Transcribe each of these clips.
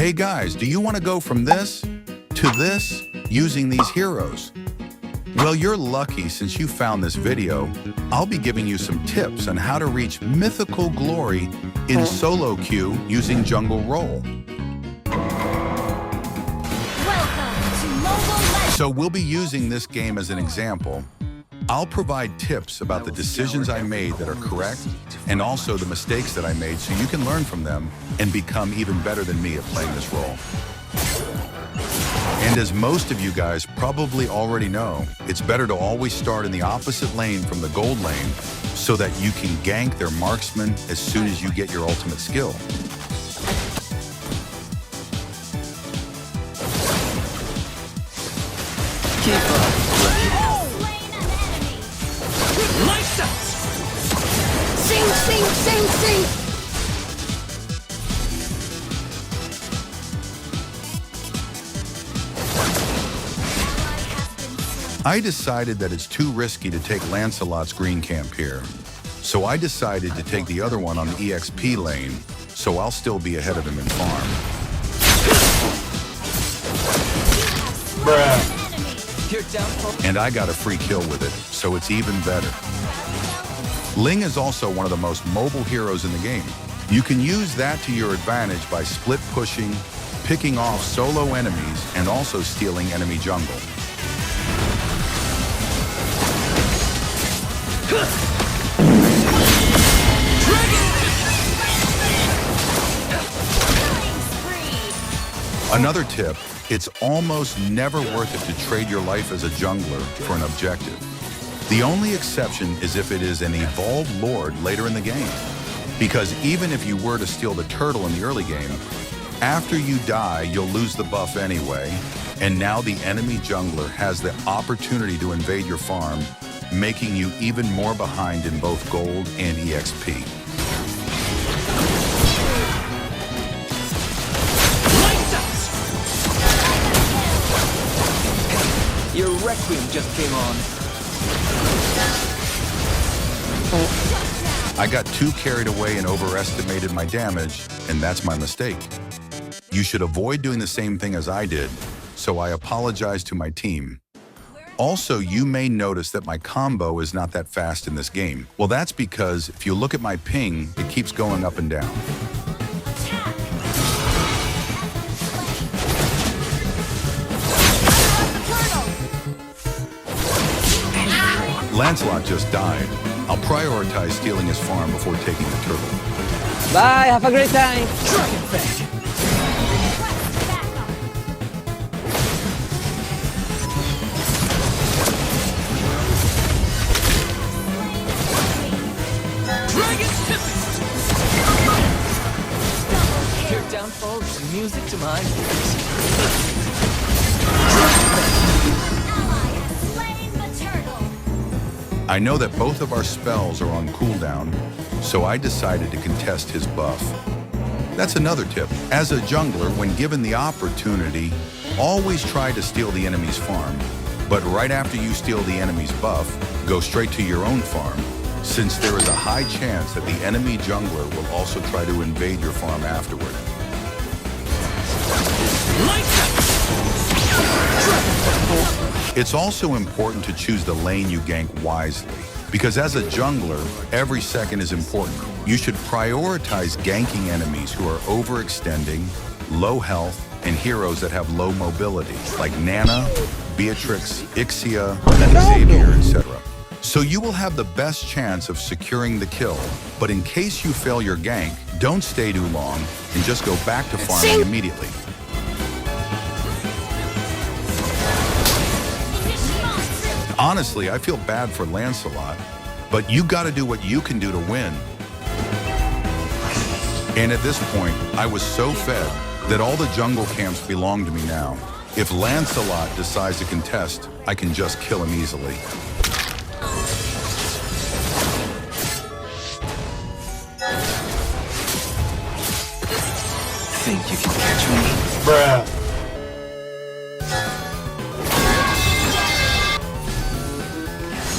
Hey guys, do you want to go from this to this using these heroes? Well, you're lucky since you found this video. I'll be giving you some tips on how to reach mythical glory in solo queue using jungle role. So we'll be using this game as an example. I'll provide tips about the decisions I made that are correct and also the mistakes that I made so you can learn from them and become even better than me at playing this role. And as most of you guys probably already know, it's better to always start in the opposite lane from the gold lane so that you can gank their marksman as soon as you get your ultimate skill. Keep up. Lights out! Sing, sing, sing, sing! I decided that it's too risky to take Lancelot's green camp here. So I decided to take the other one on the EXP lane, so I'll still be ahead of him in farm. Bruh. And I got a free kill with it, so it's even better. Ling is also one of the most mobile heroes in the game. You can use that to your advantage by split pushing, picking off solo enemies, and also stealing enemy jungle. Another tip, it's almost never worth it to trade your life as a jungler for an objective. The only exception is if it is an evolved lord later in the game. Because even if you were to steal the turtle in the early game, after you die, you'll lose the buff anyway, and now the enemy jungler has the opportunity to invade your farm, making you even more behind in both gold and EXP. Your Requiem just came on. I got too carried away and overestimated my damage, and that's my mistake. You should avoid doing the same thing as I did, so I apologize to my team. Also, you may notice that my combo is not that fast in this game. Well, that's because if you look at my ping, it keeps going up and down. Lancelot just died. I'll prioritize stealing his farm before taking the turtle. Bye, have a great time! Dragon Fang! Dragon Tempest! Your downfall is music to my ears. I know that both of our spells are on cooldown, so I decided to contest his buff. That's another tip. As a jungler, when given the opportunity, always try to steal the enemy's farm. But right after you steal the enemy's buff, go straight to your own farm, since there is a high chance that the enemy jungler will also try to invade your farm afterward. It's also important to choose the lane you gank wisely, because as a jungler, every second is important. You should prioritize ganking enemies who are overextending, low health, and heroes that have low mobility, like Nana, Beatrix, Ixia, and Xavier, etc. So you will have the best chance of securing the kill, but in case you fail your gank, don't stay too long and just go back to farming immediately. Honestly, I feel bad for Lancelot, but you gotta do what you can do to win. And at this point, I was so fed that all the jungle camps belong to me now. If Lancelot decides to contest, I can just kill him easily. Think you can catch me? Bruh.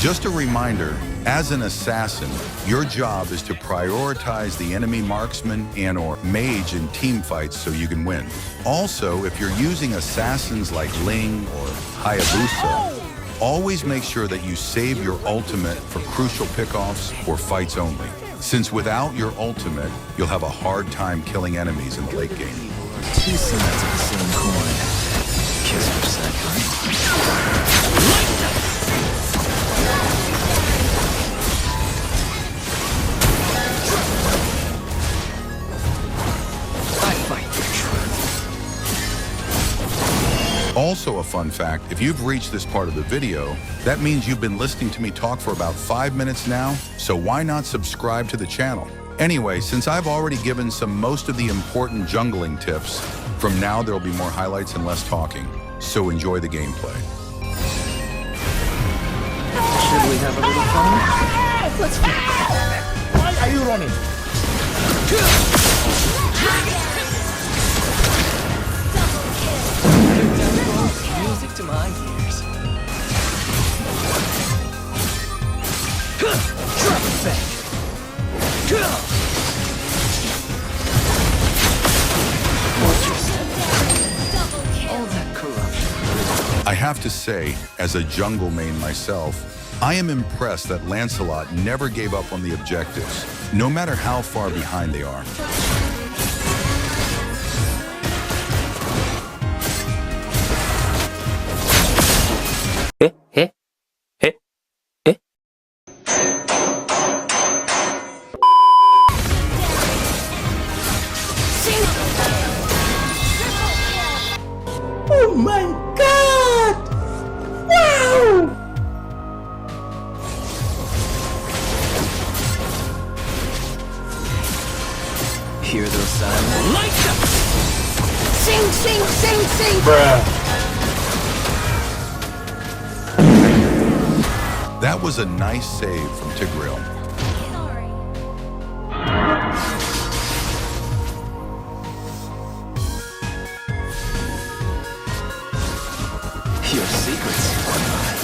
Just a reminder, as an assassin, your job is to prioritize the enemy marksman and/or mage in team fights so you can win. Also, if you're using assassins like Ling or Hayabusa, always make sure that you save your ultimate for crucial pickoffs or fights only, since without your ultimate, you'll have a hard time killing enemies in the late game. Two sides of the same coin. Kiss for second. Also a fun fact, if you've reached this part of the video, that means you've been listening to me talk for about 5 minutes now, so why not subscribe to the channel? Anyway, since I've already given most of the important jungling tips, from now there'll be more highlights and less talking, so enjoy the gameplay. Should we have a little fun? Let's go. Why are you running? Music to my ears. Drop back. All that corruption. I have to say, as a jungle main myself, I am impressed that Lancelot never gave up on the objectives, no matter how far behind they are. Oh my god! Wow! Hear those sirens? Light up! Sing, sing, sing, sing! Bruh. That was a nice save from Tigreal. Your secrets are mine.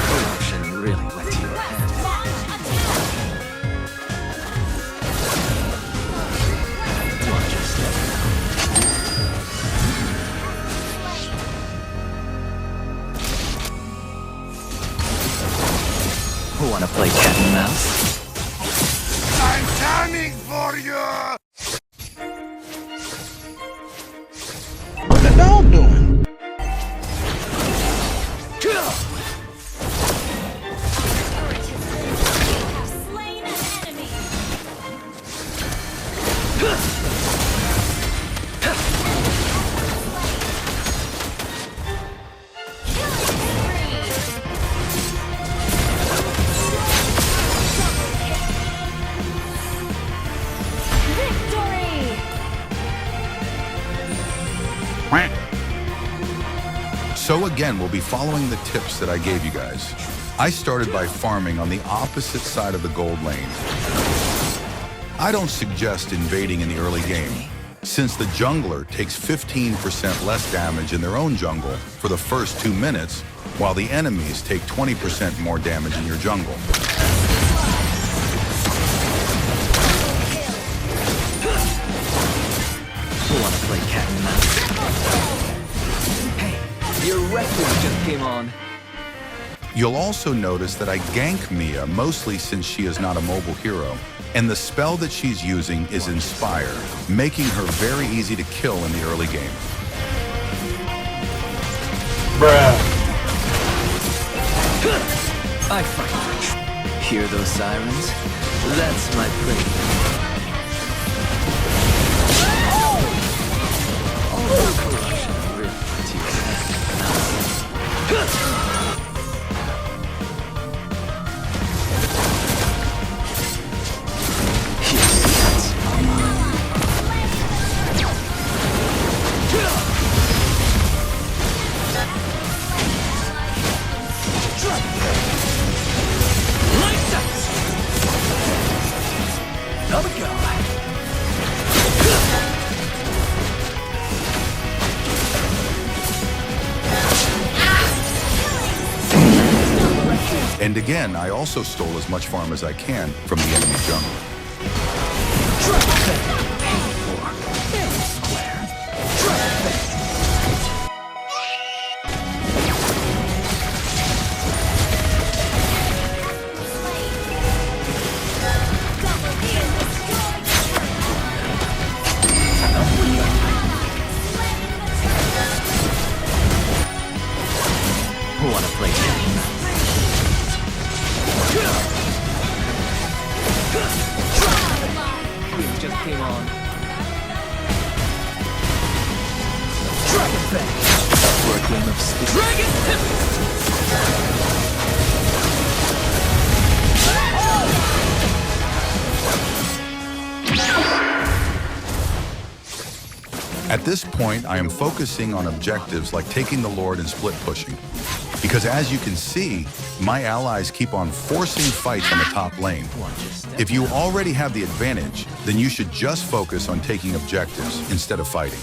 Corruption really went to your head. Watch your step. Wanna play cat and mouse? I'm coming for you! What the dog doing? Slain an enemy. Victory! So again, we'll be following the tips that I gave you guys. I started by farming on the opposite side of the gold lane. I don't suggest invading in the early game, since the jungler takes 15% less damage in their own jungle for the first 2 minutes, while the enemies take 20% more damage in your jungle. Wanna play cat and mouse? Hey, your requiem just came on. You'll also notice that I gank Mia mostly since she is not a mobile hero, and the spell that she's using is Inspire, making her very easy to kill in the early game. Bruh. I fight. Hear those sirens? That's my play. All the corruption really went to your head. And again, I also stole as much farm as I can from the enemy jungle. Who wanna play game? Queen just came on. Dragon Fang! For a game of speed. Dragon At this point, I am focusing on objectives like taking the Lord and split pushing. Because as you can see, my allies keep on forcing fights on the top lane. If you already have the advantage, then you should just focus on taking objectives instead of fighting.